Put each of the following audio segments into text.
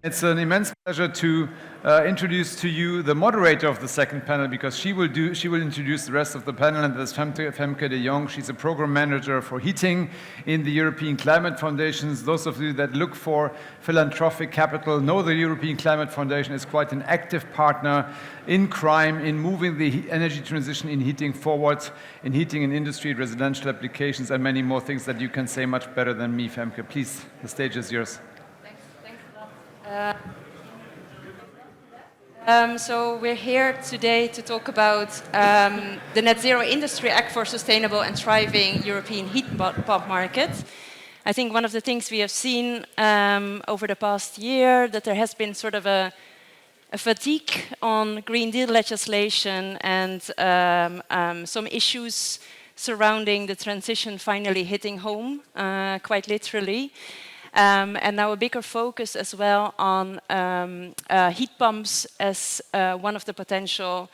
It's an immense pleasure to introduce to you the moderator of the second panel, because she will introduce the rest of the panel, and that's Femke de Jong. She's a program manager for heating in the European Climate Foundations. Those of you that look for philanthropic capital know the European Climate Foundation is quite an active partner in crime in moving the energy transition in heating forward, in heating in industry, residential applications, and many more things that you can say much better than me, Femke. Please, the stage is yours. So we're here today to talk about the Net Zero Industry Act for Sustainable and Thriving European Heat Pump Market. I think one of the things we have seen over the past year, that there has been sort of a fatigue on Green Deal legislation and some issues surrounding the transition finally hitting home, quite literally. And now a bigger focus as well on heat pumps as one of the potential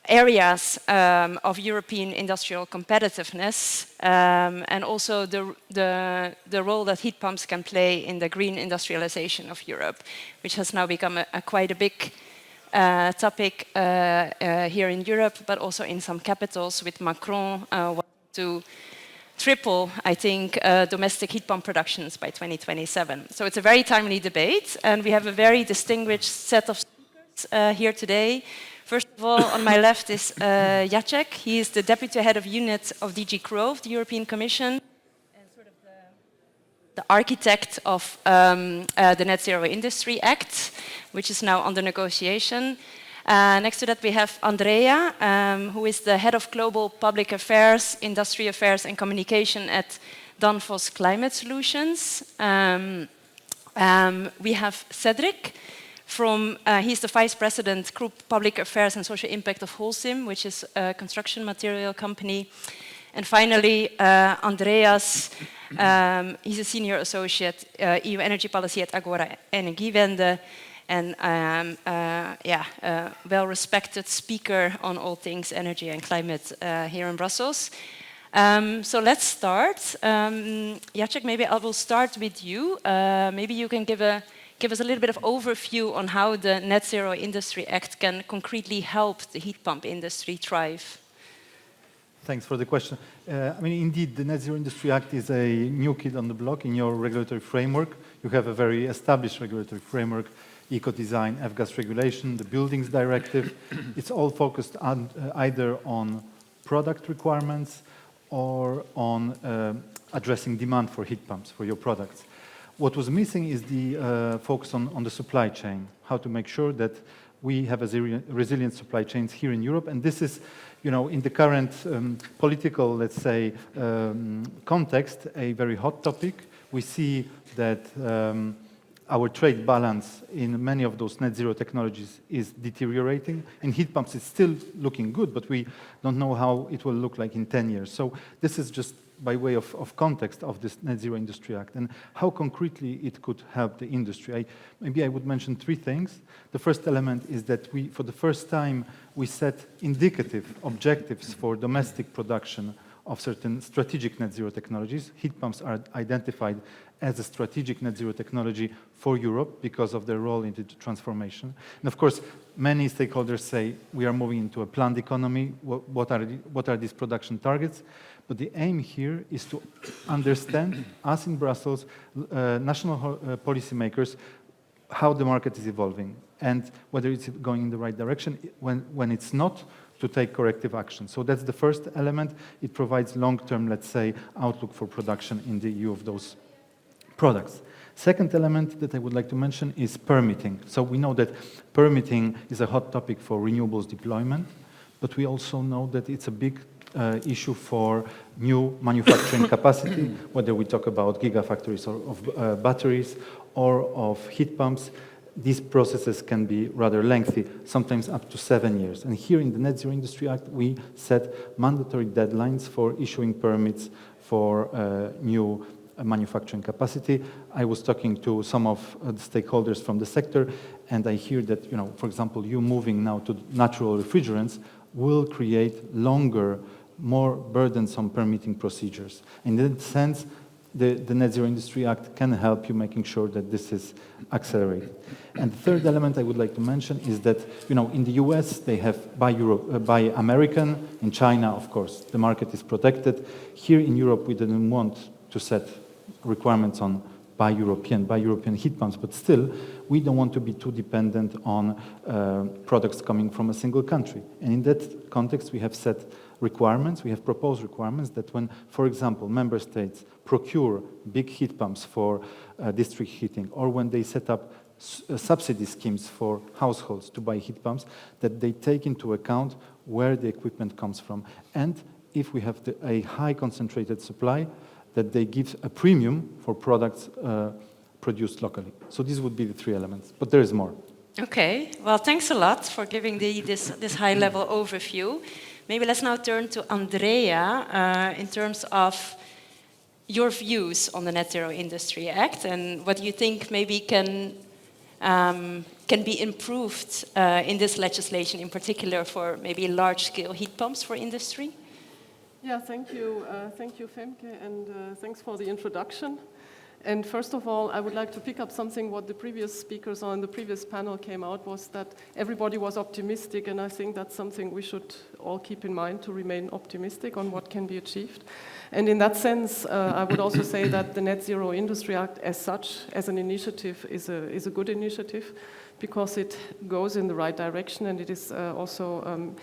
areas of European industrial competitiveness, and also the role that heat pumps can play in the green industrialization of Europe, which has now become quite a big topic here in Europe, but also in some capitals, with Macron wanting to triple, I think, domestic heat pump productions by 2027. So it's a very timely debate, and we have a very distinguished set of speakers here today. First of all, on my left is Jacek. He is the Deputy Head of Unit of DG CRO of the European Commission, and sort of the architect of the Net Zero Industry Act, which is now under negotiation. Next to that, we have Andrea, who is the Head of Global Public Affairs, Industry Affairs and Communication at Danfoss Climate Solutions. We have Cedric, he's the Vice President, Group Public Affairs and Social Impact of Holcim, which is a construction material company. And finally, Andreas, he's a Senior Associate, EU Energy Policy at Agora Energiewende, and well-respected speaker on all things energy and climate here in Brussels. So let's start. Jacek, maybe I will start with you. Maybe you can give us a little bit of overview on how the Net Zero Industry Act can concretely help the heat pump industry thrive. Thanks for the question. I mean, indeed, the Net Zero Industry Act is a new kid on the block in your regulatory framework. You have a very established regulatory framework: eco-design, F-gas regulation, the Buildings Directive. It's all focused on either on product requirements or on addressing demand for heat pumps for your products. What was missing is the focus on the supply chain, how to make sure that we have a resilient supply chains here in Europe. And this is, you know, in the current political, let's say, context, a very hot topic. We see that our trade balance in many of those net zero technologies is deteriorating. In heat pumps, it's still looking good, but we don't know how it will look like in 10 years. So this is just by way of context of this Net Zero Industry Act and how concretely it could help the industry. Maybe I would mention three things. The first element is that for the first time, we set indicative objectives for domestic production of certain strategic net zero technologies. Heat pumps are identified as a strategic net zero technology for Europe because of their role in the transformation. And of course, many stakeholders say we are moving into a planned economy. What are these production targets? But the aim here is to understand, us in Brussels, national policymakers, how the market is evolving and whether it's going in the right direction. When it's not, to take corrective action. So that's the first element. It provides long-term, let's say, outlook for production in the EU of those products. Second element that I would like to mention is permitting. So we know that permitting is a hot topic for renewables deployment, but we also know that it's a big issue for new manufacturing capacity, whether we talk about gigafactories or of batteries or of heat pumps. These processes can be rather lengthy, sometimes up to 7 years. And here in the Net Zero Industry Act, we set mandatory deadlines for issuing permits for new manufacturing capacity. I was talking to some of the stakeholders from the sector, and I hear that, you know, for example, you moving now to natural refrigerants will create longer, more burdensome permitting procedures. In that sense, the Net Zero Industry Act can help you making sure that this is accelerated. And the third element I would like to mention is that, in the US, they have buy American. In China, of course, the market is protected. Here in Europe, we didn't want to set requirements on buy European heat pumps, but still, we don't want to be too dependent on products coming from a single country. And in that context, we have set requirements, we have proposed requirements that when, for example, member states procure big heat pumps for district heating, or when they set up subsidy schemes for households to buy heat pumps, that they take into account where the equipment comes from. And if we have a high concentrated supply, that they give a premium for products produced locally. So these would be the three elements, but there is more. Okay, well, thanks a lot for giving this high-level overview. Maybe let's now turn to Andrea in terms of your views on the Net Zero Industry Act and what you think maybe can be improved in this legislation, in particular for maybe large-scale heat pumps for industry. Yeah, thank you, Femke, and thanks for the introduction. And first of all, I would like to pick up something what the previous speakers on the previous panel came out was that everybody was optimistic, and I think that's something we should all keep in mind to remain optimistic on what can be achieved. And in that sense, I would also say that the Net Zero Industry Act as such, as an initiative, is a good initiative because it goes in the right direction and it is also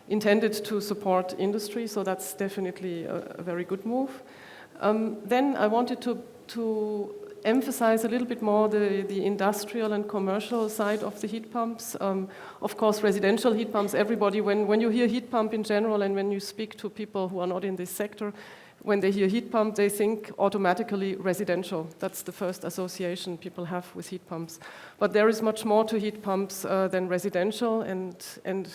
intended to support industry, so that's definitely a very good move. Then I wanted to emphasize a little bit more the industrial and commercial side of the heat pumps. Of course, residential heat pumps, everybody, when you hear heat pump in general and when you speak to people who are not in this sector, when they hear heat pump, they think automatically residential. That's the first association people have with heat pumps. But there is much more to heat pumps than residential, and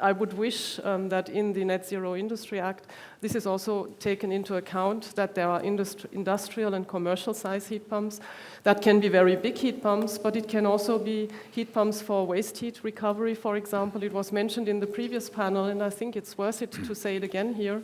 I would wish that in the Net Zero Industry Act, this is also taken into account, that there are industrial and commercial size heat pumps that can be very big heat pumps, but it can also be heat pumps for waste heat recovery, for example. It was mentioned in the previous panel, and I think it's worth it to say it again here,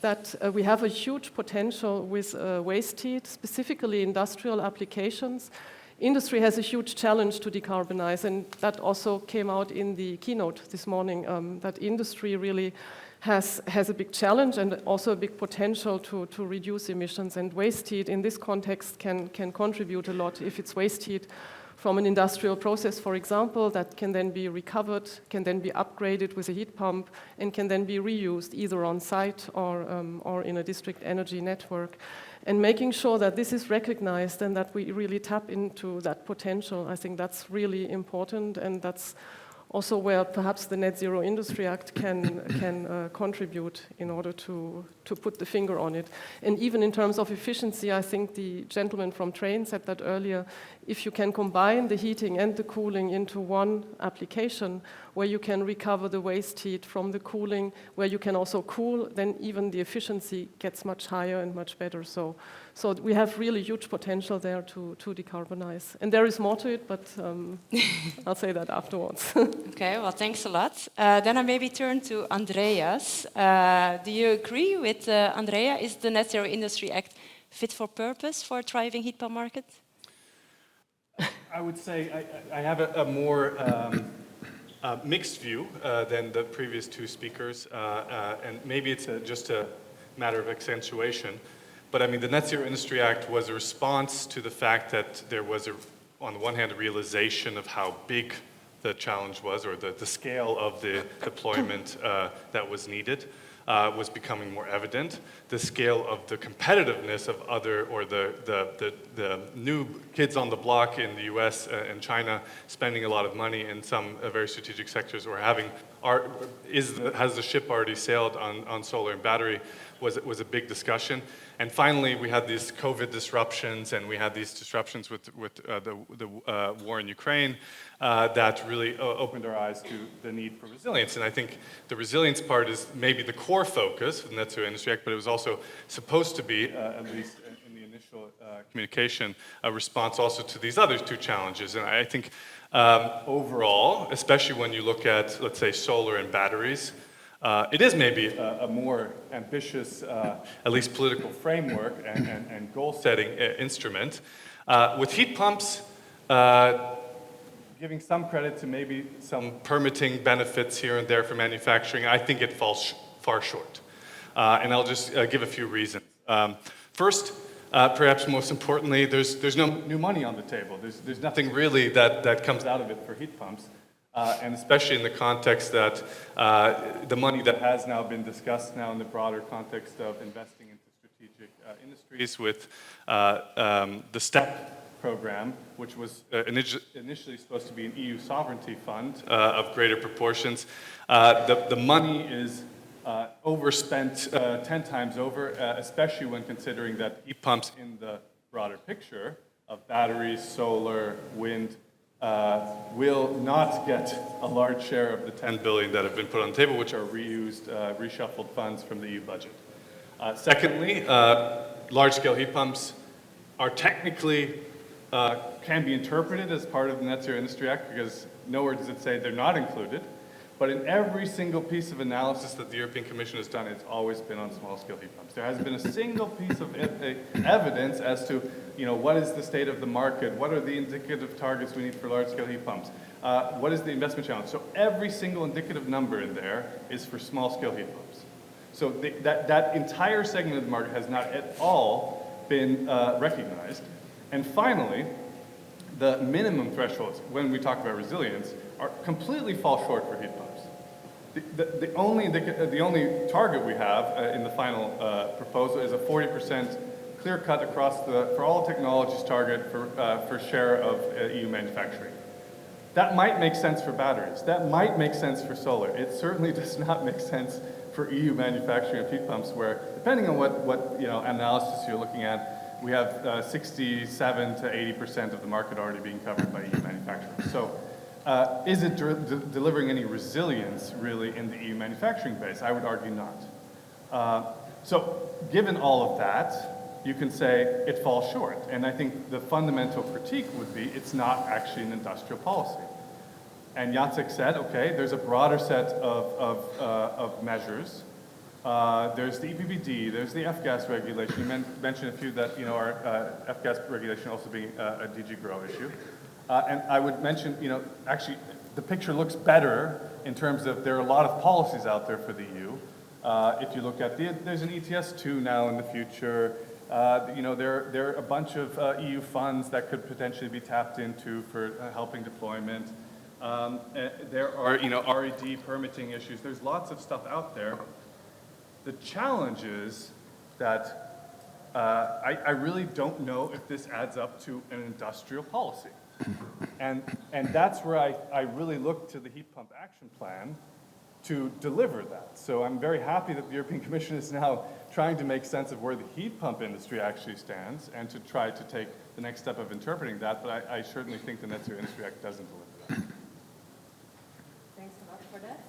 that we have a huge potential with waste heat, specifically industrial applications. Industry has a huge challenge to decarbonize, and that also came out in the keynote this morning, that industry really has a big challenge and also a big potential to reduce emissions, and waste heat in this context can contribute a lot if it's waste heat from an industrial process, for example, that can then be recovered, can then be upgraded with a heat pump, and can then be reused either on site or in a district energy network. And making sure that this is recognized and that we really tap into that potential, I think that's really important, and that's also where perhaps the Net Zero Industry Act can contribute in order to put the finger on it. And even in terms of efficiency, I think the gentleman from Train said that earlier, if you can combine the heating and the cooling into one application where you can recover the waste heat from the cooling, where you can also cool, then even the efficiency gets much higher and much better. So we have really huge potential there to decarbonize. And there is more to it, but I'll say that afterwards. Okay, well, thanks a lot. Then I maybe turn to Andreas. Do you agree with Andrea? Is the Net Zero Industry Act fit for purpose for a thriving heat pump market? I would say I have a more mixed view than the previous two speakers, and maybe it's just a matter of accentuation. But I mean, the Net Zero Industry Act was a response to the fact that there was, on the one hand, a realization of how big the challenge was, or the scale of the deployment that was needed. Was becoming more evident. The scale of the competitiveness of other, or the new kids on the block in the US and China spending a lot of money in some very strategic sectors, or has the ship already sailed on solar and battery, was a big discussion. And finally, we had these COVID disruptions, and we had these disruptions with the war in Ukraine that really opened our eyes to the need for resilience. And I think the resilience part is maybe the core focus of the Net Zero Industry Act, but it was also supposed to be, at least in the initial communication, a response also to these other two challenges. And I think overall, especially when you look at, let's say, solar and batteries, It is maybe a more ambitious, at least political framework and goal-setting instrument. With heat pumps, giving some credit to maybe some permitting benefits here and there for manufacturing, I think it falls far short. And I'll just give a few reasons. First, perhaps most importantly, there's no new money on the table. There's nothing really that comes out of it for heat pumps. And especially in the context that the money that has now been discussed now in the broader context of investing into strategic industries with the STEP program, which was initially supposed to be an EU sovereignty fund of greater proportions. The money is overspent 10 times over, especially when considering that heat pumps in the broader picture of batteries, solar, wind, will not get a large share of the 10 billion that have been put on the table, which are reused, reshuffled funds from the EU budget. Secondly, large-scale heat pumps are technically, can be interpreted as part of the Net Zero Industry Act, because nowhere does it say they're not included. But in every single piece of analysis that the European Commission has done, it's always been on small-scale heat pumps. There hasn't been a single piece of evidence as to, what is the state of the market, what are the indicative targets we need for large-scale heat pumps, what is the investment challenge. So every single indicative number in there is for small-scale heat pumps. So that entire segment of the market has not at all been recognized. And finally, the minimum thresholds, when we talk about resilience, are completely fall short for heat pumps. The only target we have in the final proposal is a 40% clear cut across for all technologies target for share of EU manufacturing. That might make sense for batteries. That might make sense for solar. It certainly does not make sense for EU manufacturing of heat pumps, where depending on what analysis you're looking at, we have 67 to 80% of the market already being covered by EU manufacturing. So. Is it delivering any resilience, really, in the EU manufacturing base? I would argue not. So given all of that, you can say it falls short. And I think the fundamental critique would be it's not actually an industrial policy. And Jacek said, okay, there's a broader set of measures. There's the EPBD, there's the F-gas regulation. You mentioned a few that are F-gas regulation also being a DG GROW issue. And I would mention, actually, the picture looks better in terms of there are a lot of policies out there for the EU. If you look at there's an ETS2 now in the future. There are a bunch of EU funds that could potentially be tapped into for helping deployment. There are, RED permitting issues. There's lots of stuff out there. The challenge is that I really don't know if this adds up to an industrial policy. And that's where I really look to the Heat Pump Action Plan to deliver that. So I'm very happy that the European Commission is now trying to make sense of where the heat pump industry actually stands and to try to take the next step of interpreting that, but I certainly think the Net Zero Industry Act doesn't deliver that. Thanks a lot for that.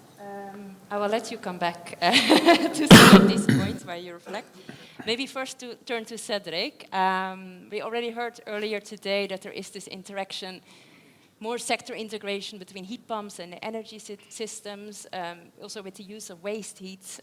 I will let you come back to some of these points while you reflect. Maybe first to turn to Cedric. We already heard earlier today that there is this interaction, more sector integration between heat pumps and energy systems, also with the use of waste heat.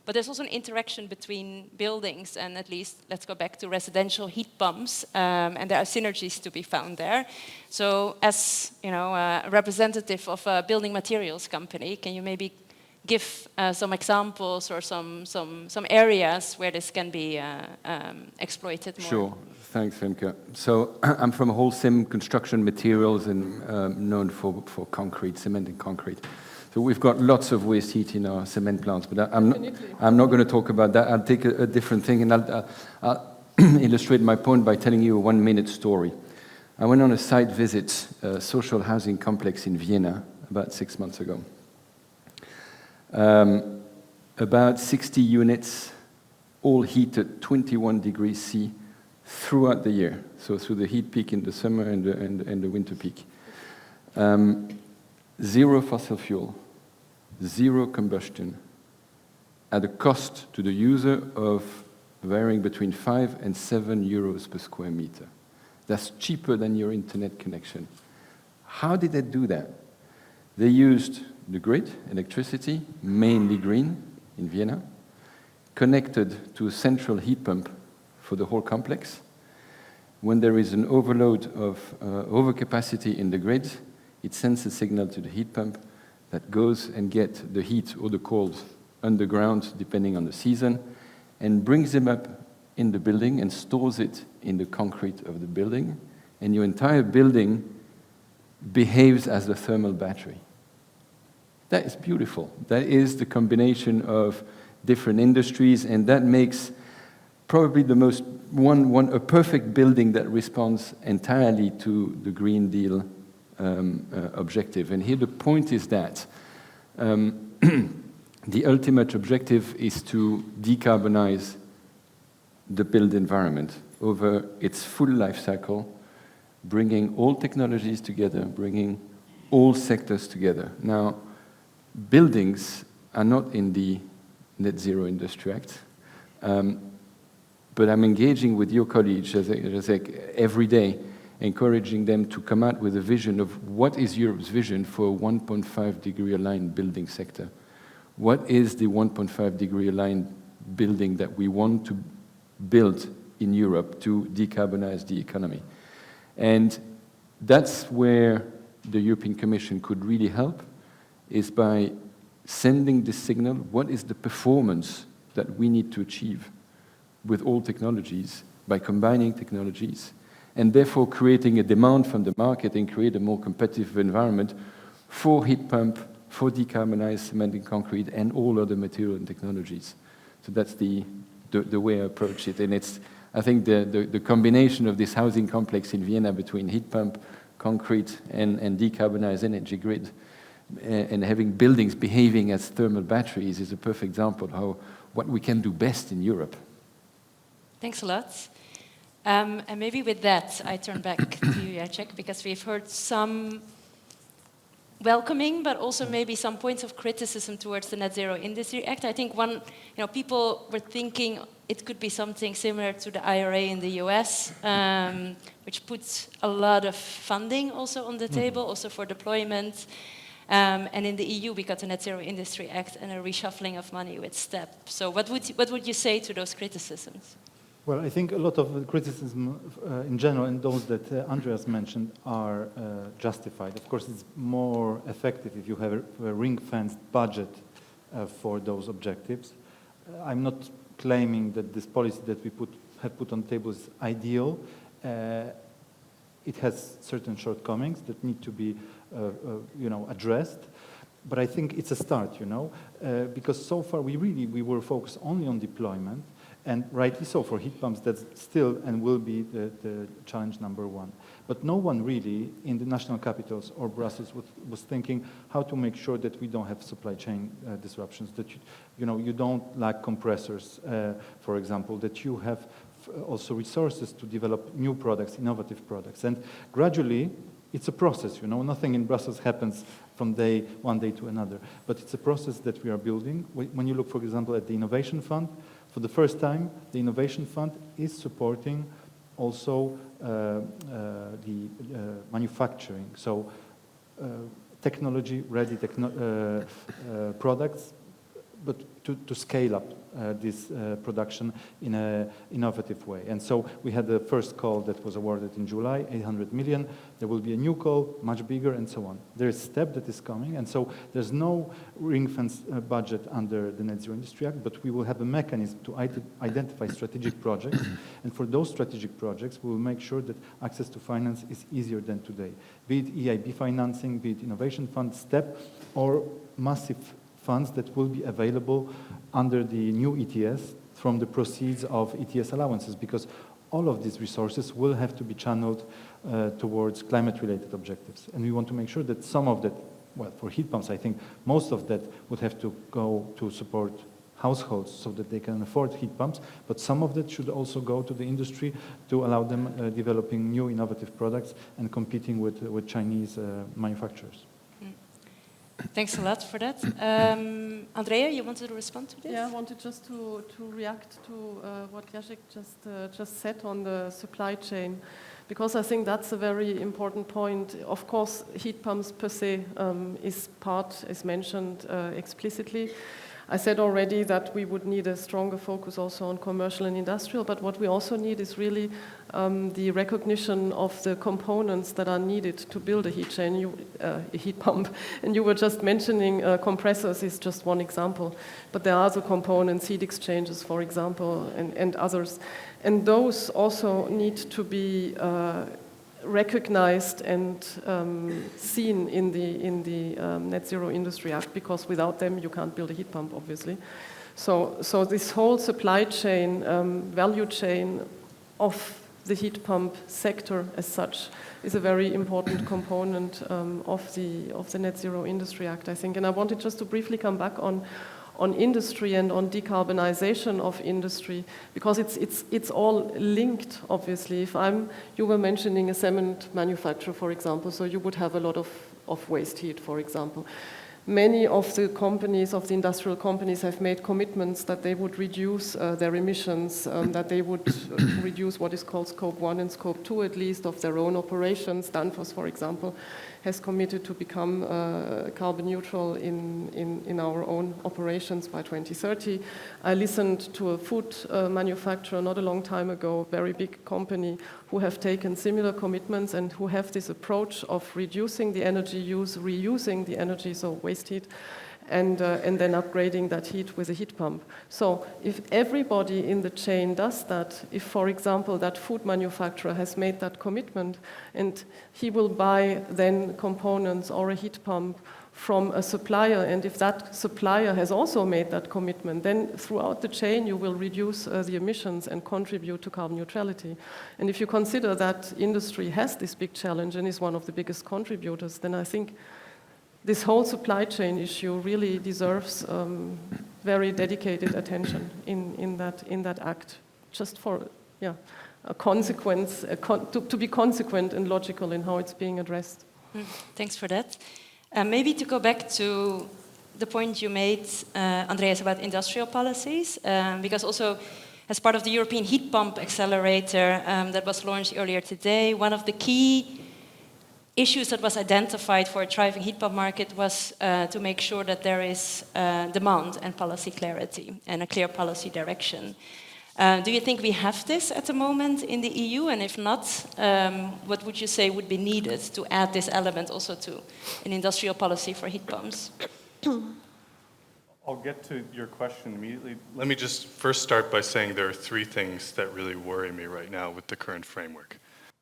But there's also an interaction between buildings and, at least, let's go back to residential heat pumps, and there are synergies to be found there. So as a representative of a building materials company, can you maybe give some examples or some areas where this can be exploited more? Sure. Thanks, Femke. So I'm from Holcim Construction Materials and known for concrete, cement and concrete. So we've got lots of waste heat in our cement plants, but I'm not going to talk about that. I'll take a different thing, and I'll illustrate my point by telling you a 1-minute story. I went on a site visit, a social housing complex in Vienna, about 6 months ago. About 60 units, all heated 21 degrees C throughout the year, so through the heat peak in the summer and the winter peak. Zero fossil fuel, zero combustion, at a cost to the user of varying between 5 and 7 euros per square meter. That's cheaper than your internet connection. How did they do that? They used the grid, electricity, mainly green in Vienna, connected to a central heat pump for the whole complex. When there is an overload of overcapacity in the grid, it sends a signal to the heat pump that goes and gets the heat or the cold underground, depending on the season, and brings them up in the building and stores it in the concrete of the building. And your entire building behaves as a thermal battery. That is beautiful. That is the combination of different industries, and that makes probably the most a perfect building that responds entirely to the Green Deal objective. And here the point is that the ultimate objective is to decarbonize the built environment over its full life cycle, bringing all technologies together, bringing all sectors together. Now, buildings are not in the Net Zero Industry Act, but I'm engaging with your colleagues every day, encouraging them to come out with a vision of what is Europe's vision for a 1.5 degree aligned building sector. What is the 1.5 degree aligned building that we want to build in Europe to decarbonize the economy? And that's where the European Commission could really help, is by sending this signal, what is the performance that we need to achieve with all technologies, by combining technologies, and therefore creating a demand from the market and create a more competitive environment for heat pump, for decarbonized cement and concrete, and all other material and technologies. So that's the way I approach it. And it's, I think, the combination of this housing complex in Vienna between heat pump, concrete, and decarbonized energy grid, and having buildings behaving as thermal batteries is a perfect example of what we can do best in Europe. Thanks a lot. And maybe with that, I turn back to you, Jacek, because we've heard some welcoming, but also maybe some points of criticism towards the Net Zero Industry Act. I think people were thinking it could be something similar to the IRA in the US, which puts a lot of funding also on the table, also for deployment. And in the EU, we got the Net Zero Industry Act and a reshuffling of money with STEP. So what would you say to those criticisms? Well, I think a lot of the criticism in general, and those that Andreas mentioned, are justified. Of course, it's more effective if you have a ring-fenced budget for those objectives. I'm not claiming that this policy that we have put on the table is ideal. It has certain shortcomings that need to be addressed. But I think it's a start, because so far we were focused only on deployment. And rightly so, for heat pumps, that's still and will be the challenge number one. But no one really in the national capitals or Brussels was thinking how to make sure that we don't have supply chain disruptions, that you don't lack compressors, for example, that you have also resources to develop new products, innovative products. And gradually, it's a process, nothing in Brussels happens from one day to another. But it's a process that we are building. When you look, for example, at the Innovation Fund, for the first time, the Innovation Fund is supporting also the manufacturing. So technology-ready products, but to scale up this production in an innovative way. And so we had the first call that was awarded in July, 800 million. There will be a new call, much bigger, and so on. There is a step that is coming, and so there's no ring-fence budget under the Net Zero Industry Act, but we will have a mechanism to identify strategic projects, and for those strategic projects, we will make sure that access to finance is easier than today. Be it EIB financing, be it Innovation Fund, STEP, or massive funds that will be available under the new ETS from the proceeds of ETS allowances, because all of these resources will have to be channeled towards climate-related objectives. And we want to make sure that some of that, well, for heat pumps, I think most of that would have to go to support households so that they can afford heat pumps, but some of that should also go to the industry to allow them developing new innovative products and competing with Chinese manufacturers. Thanks a lot for that. Andrea, you wanted to respond to this? Yeah, I wanted just to react to what Jacek just said on the supply chain, because I think that's a very important point. Of course, heat pumps per se is mentioned explicitly. I said already that we would need a stronger focus also on commercial and industrial, but what we also need is really the recognition of the components that are needed to build a heat pump. And you were just mentioning compressors is just one example, but there are other components, heat exchangers, for example, and others. And those also need to be recognized and seen in the Net Zero Industry Act, because without them you can't build a heat pump, obviously. So this whole supply chain, value chain of the heat pump sector as such is a very important component of the Net Zero Industry Act, I think. And I wanted just to briefly come back on industry and on decarbonization of industry, because it's all linked, obviously. You were mentioning a cement manufacturer, for example, so you would have a lot of waste heat, for example. Many of the companies, of the industrial companies, have made commitments that they would reduce their emissions, that they would reduce what is called Scope 1 and Scope 2, at least, of their own operations. Danfoss, for example, has committed to become carbon neutral in our own operations by 2030. I listened to a food manufacturer not a long time ago, a very big company, who have taken similar commitments and who have this approach of reducing the energy use, reusing the energy, so waste heat, and then upgrading that heat with a heat pump. So if everybody in the chain does that, if, for example, that food manufacturer has made that commitment and he will buy then components or a heat pump from a supplier, and if that supplier has also made that commitment, then throughout the chain you will reduce the emissions and contribute to carbon neutrality. And if you consider that industry has this big challenge and is one of the biggest contributors, then I think this whole supply chain issue really deserves very dedicated attention in that act, just for a consequence, to be consequent and logical in how it's being addressed. Thanks for that. Maybe to go back to the point you made, Andreas, about industrial policies, because also as part of the European Heat Pump Accelerator that was launched earlier today, one of the key issues that was identified for a thriving heat pump market was to make sure that there is demand and policy clarity and a clear policy direction. Do you think we have this at the moment in the EU? And if not, what would you say would be needed to add this element also to an industrial policy for heat pumps? I'll get to your question immediately. Let me just first start by saying there are three things that really worry me right now with the current framework.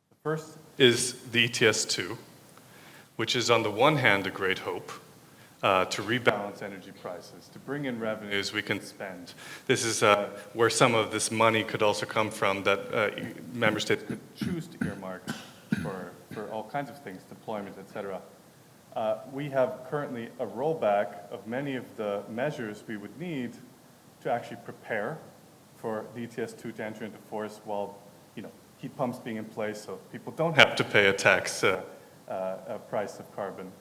The first is the ETS2, which is on the one hand a great hope to rebalance energy prices, to bring in revenues we can spend. This is where some of this money could also come from that member states could choose to earmark for all kinds of things, deployment, etc. We have currently a rollback of many of the measures we would need to actually prepare for the ETS2 to enter into force while, heat pumps being in place so people don't have to pay a tax price of carbon.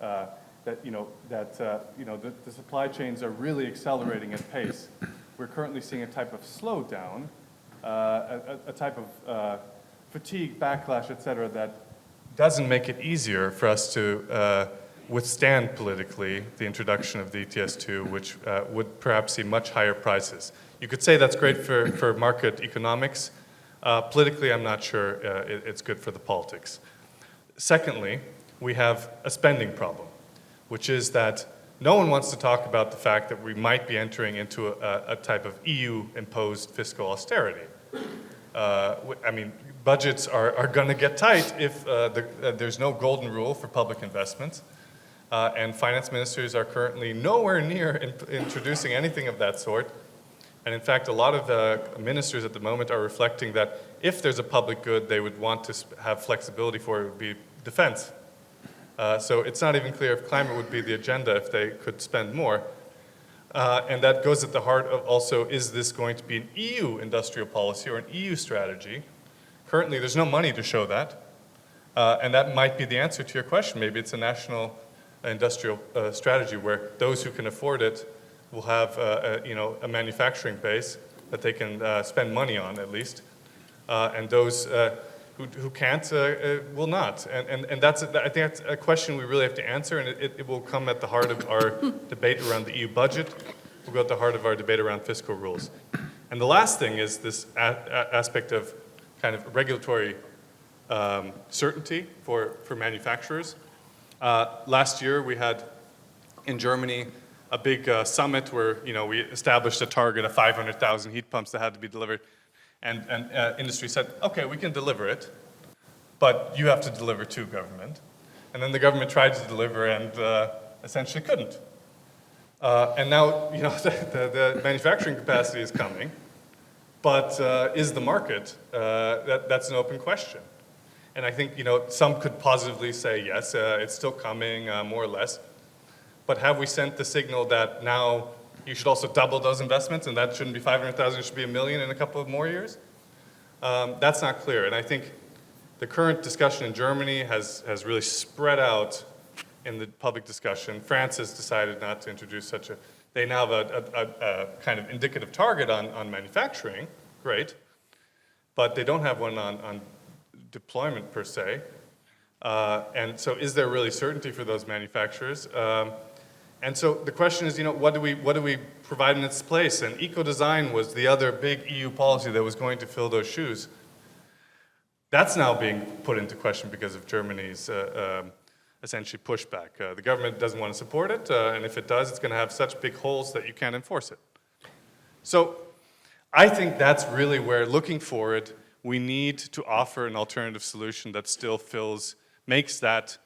The supply chains are really accelerating at pace. We're currently seeing a type of slowdown, a type of fatigue, backlash, etc., that doesn't make it easier for us to withstand politically the introduction of the ETS2, which would perhaps see much higher prices. You could say that's great for market economics. Politically, I'm not sure it's good for the politics. Secondly, we have a spending problem, which is that no one wants to talk about the fact that we might be entering into a type of EU-imposed fiscal austerity. Budgets are going to get tight if there's no golden rule for public investments. And finance ministers are currently nowhere near introducing anything of that sort. And in fact, a lot of ministers at the moment are reflecting that if there's a public good they would want to have flexibility for, it would be defense. So it's not even clear if climate would be the agenda if they could spend more. And that goes at the heart of also, is this going to be an EU industrial policy or an EU strategy? Currently, there's no money to show that. And that might be the answer to your question. Maybe it's a national industrial strategy where those who can afford it will have a manufacturing base that they can spend money on at least. And those who can't will not. And that's, I think that's a question we really have to answer, and it will come at the heart of our debate around the EU budget. Will go at the heart of our debate around fiscal rules. And the last thing is this aspect of kind of regulatory certainty for manufacturers. Last year we had in Germany a big summit where we established a target of 500,000 heat pumps that had to be delivered. And industry said, okay, we can deliver it, but you have to deliver too, government. And then the government tried to deliver and essentially couldn't. And now, the manufacturing capacity is coming, but is the market? That's an open question. And I think, some could positively say, yes, it's still coming, more or less. But have we sent the signal that now you should also double those investments, and that shouldn't be 500,000, it should be 1 million in a couple of more years? That's not clear. And I think the current discussion in Germany has really spread out in the public discussion. France has decided not to introduce such a, they now have a kind of indicative target on manufacturing, great, but they don't have one on deployment per se. And so is there really certainty for those manufacturers? And so the question is, what do we provide in its place? And eco-design was the other big EU policy that was going to fill those shoes. That's now being put into question because of Germany's essentially pushback. The government doesn't want to support it, and if it does, it's going to have such big holes that you can't enforce it. So I think that's really where, looking forward, we need to offer an alternative solution that still fulfills that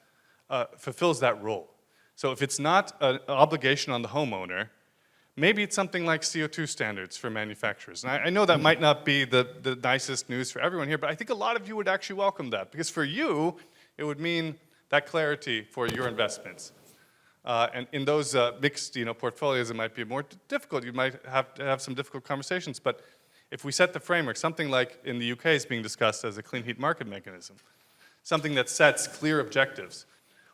role. So if it's not an obligation on the homeowner, maybe it's something like CO2 standards for manufacturers. And I know that might not be the nicest news for everyone here, but I think a lot of you would actually welcome that, because for you, it would mean that clarity for your investments. And in those mixed portfolios, it might be more difficult. You might have to have some difficult conversations. But if we set the framework, something like in the UK is being discussed as a clean heat market mechanism, something that sets clear objectives.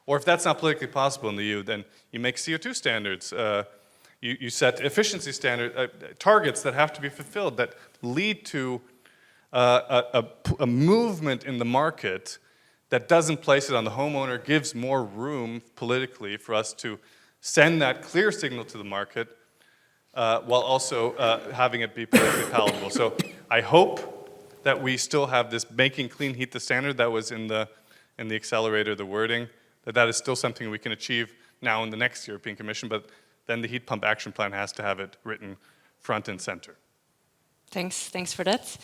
Or if that's not politically possible in the EU, then you make CO2 standards. You set efficiency targets that have to be fulfilled, that lead to a movement in the market that doesn't place it on the homeowner, gives more room politically for us to send that clear signal to the market while also having it be politically palatable. So I hope that we still have this making clean heat the standard that was in the accelerator, the wording, that is still something we can achieve now in the next European Commission, but then the heat pump action plan has to have it written front and center. Thanks for that.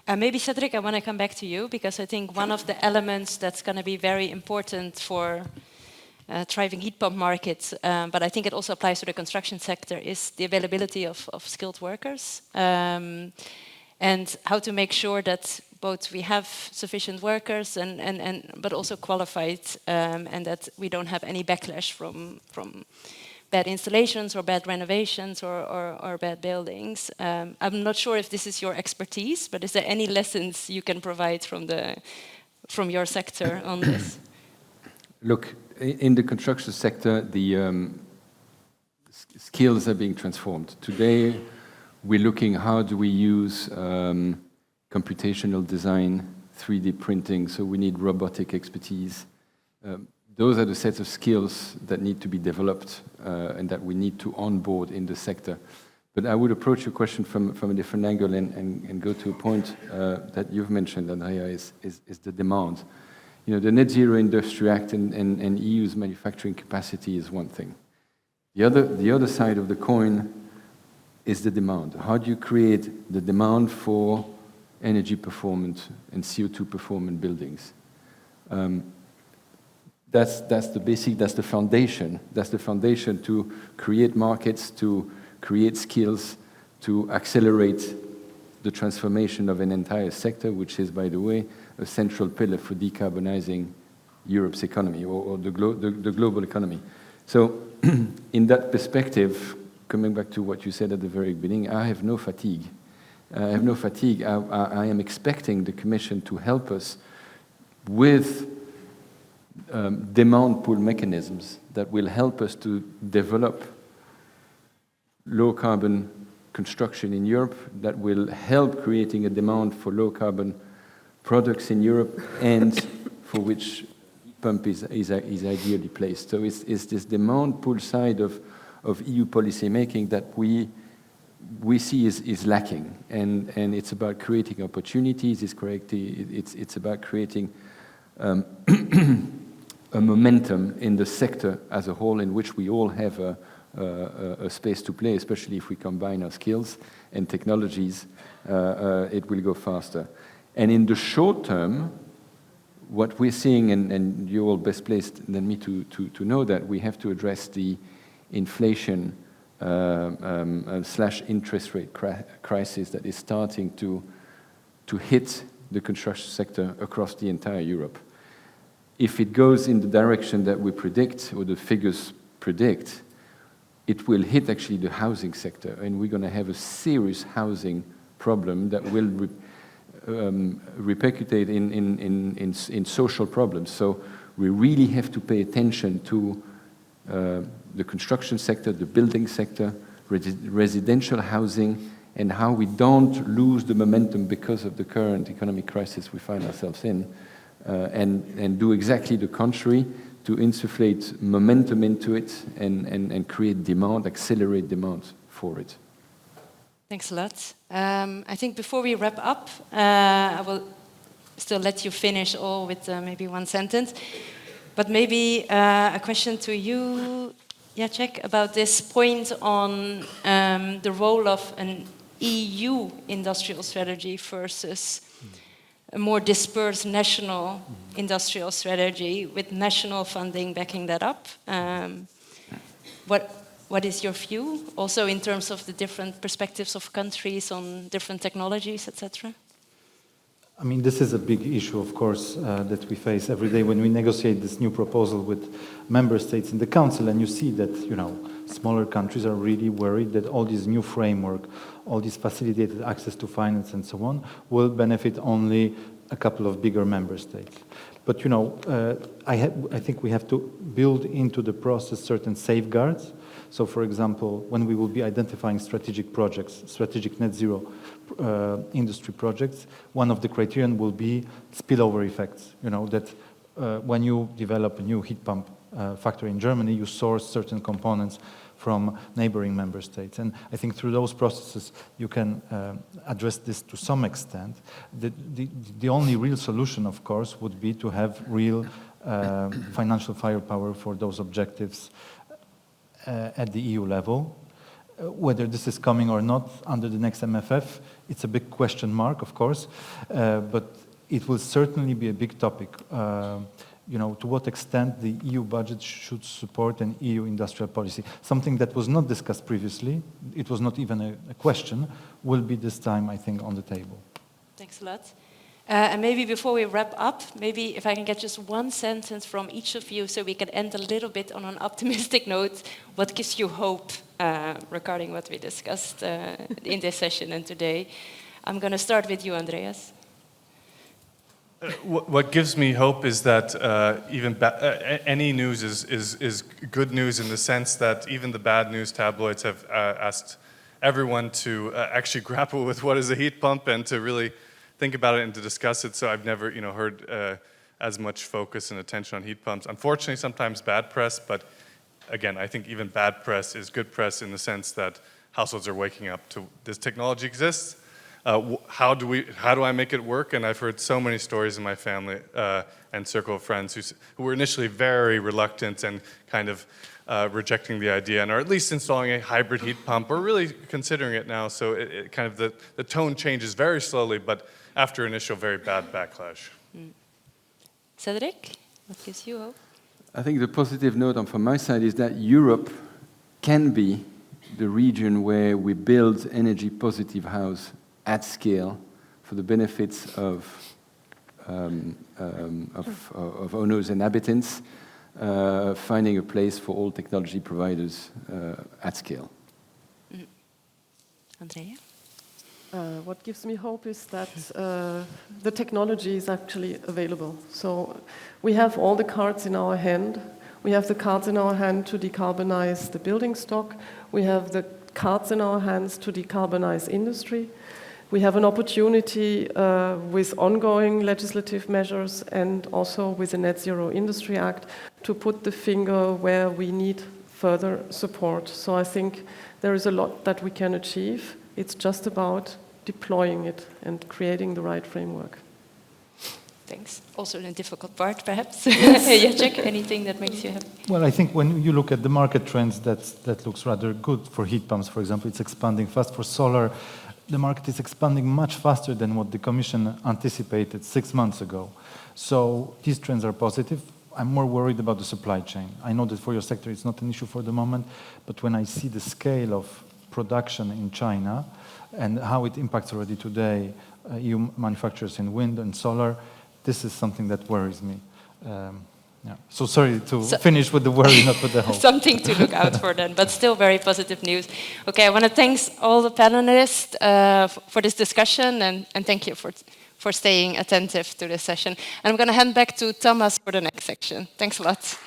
Maybe Cedric, I want to come back to you, because I think one of the elements that's going to be very important for thriving heat pump markets, but I think it also applies to the construction sector, is the availability of skilled workers, and how to make sure that both we have sufficient workers but also qualified, and that we don't have any backlash from bad installations or bad renovations or bad buildings. I'm not sure if this is your expertise, but is there any lessons you can provide from your sector on this? Look, in the construction sector, the skills are being transformed. Today, we're looking how do we use computational design, 3D printing, so we need robotic expertise. Those are the sets of skills that need to be developed and that we need to onboard in the sector. But I would approach your question from a different angle and go to a point that you've mentioned, Andrea, is the demand. The Net Zero Industry Act and EU's manufacturing capacity is one thing. The other side of the coin is the demand. How do you create the demand for energy performance and CO2 performant buildings? That's the basic, that's the foundation. That's the foundation to create markets, to create skills, to accelerate the transformation of an entire sector, which is, by the way, a central pillar for decarbonizing Europe's economy or the global economy. So in that perspective, coming back to what you said at the very beginning, I have no fatigue. I am expecting the Commission to help us with demand pull mechanisms that will help us to develop low carbon construction in Europe, that will help creating a demand for low carbon products in Europe and for which pump is ideally placed. So it's this demand pull side of EU policy making that we see is lacking, and it's about creating opportunities. It's about creating a momentum in the sector as a whole, in which we all have a space to play, especially if we combine our skills and technologies. It will go faster. And in the short term, what we're seeing, and you're all best placed than me to know that, we have to address the inflation / interest rate crisis that is starting to hit the construction sector across the entire Europe. If it goes in the direction that we predict, or the figures predict, it will hit actually the housing sector, and we're going to have a serious housing problem that will repercutate in social problems. So we really have to pay attention to the construction sector, the building sector, residential housing, and how we don't lose the momentum because of the current economic crisis we find ourselves in, and do exactly the contrary, to insufflate momentum into it and create demand, accelerate demand for it. Thanks a lot. I think before we wrap up, I will still let you finish all with maybe one sentence. But maybe a question to you, Jacek, about this point on the role of an EU industrial strategy versus a more dispersed national industrial strategy with national funding backing that up. What is your view, also in terms of the different perspectives of countries on different technologies, etc.? I mean, this is a big issue, of course, that we face every day when we negotiate this new proposal with member states in the Council, and you see that, smaller countries are really worried that all this new framework, all this facilitated access to finance and so on, will benefit only a couple of bigger member states. But, I think we have to build into the process certain safeguards. So, for example, when we will be identifying strategic projects, strategic net zero industry projects, one of the criterion will be spillover effects. That when you develop a new heat pump factory in Germany, you source certain components from neighboring member states. And I think through those processes, you can address this to some extent. The only real solution, of course, would be to have real financial firepower for those objectives at the EU level. Whether this is coming or not under the next MFF, it's a big question mark, of course, but it will certainly be a big topic. To what extent the EU budget should support an EU industrial policy. Something that was not discussed previously, it was not even a question, will be this time, I think, on the table. Thanks a lot. And maybe before we wrap up, maybe if I can get just one sentence from each of you so we can end a little bit on an optimistic note. What gives you hope regarding what we discussed in this session and today? I'm going to start with you, Andreas. What gives me hope is that any news is good news, in the sense that even the bad news tabloids have asked everyone to actually grapple with what is a heat pump and to really think about it and to discuss it. So I've never, heard as much focus and attention on heat pumps. Unfortunately, sometimes bad press, but again, I think even bad press is good press, in the sense that households are waking up to this technology exists. How do I make it work? And I've heard so many stories in my family and circle of friends who were initially very reluctant and kind of rejecting the idea, and are at least installing a hybrid heat pump, or really considering it now. So it kind of the tone changes very slowly, but after initial very bad backlash. Cedric, what gives you hope? I think the positive note from my side is that Europe can be the region where we build energy positive house at scale for the benefits of owners and inhabitants, finding a place for all technology providers at scale. Andrea? What gives me hope is that the technology is actually available. So we have all the cards in our hand. We have the cards in our hand to decarbonize the building stock. We have the cards in our hands to decarbonize industry. We have an opportunity with ongoing legislative measures and also with the Net Zero Industry Act to put the finger where we need further support. So I think there is a lot that we can achieve. It's just about deploying it and creating the right framework. Thanks. Also a difficult part, perhaps. Jacek, anything that makes you happy? Well, I think when you look at the market trends, that looks rather good for heat pumps, for example. It's expanding fast. For solar, the market is expanding much faster than what the Commission anticipated 6 months ago. So these trends are positive. I'm more worried about the supply chain. I know that for your sector it's not an issue for the moment, but when I see the scale of production in China and how it impacts already today EU manufacturers in wind and solar, this is something that worries me. Yeah. So sorry to finish with the worry, not with the hope. Something to look out for then, but still very positive news. Okay, I want to thank all the panelists for this discussion, and thank you for staying attentive to this session. And I'm going to hand back to Thomas for the next section. Thanks a lot.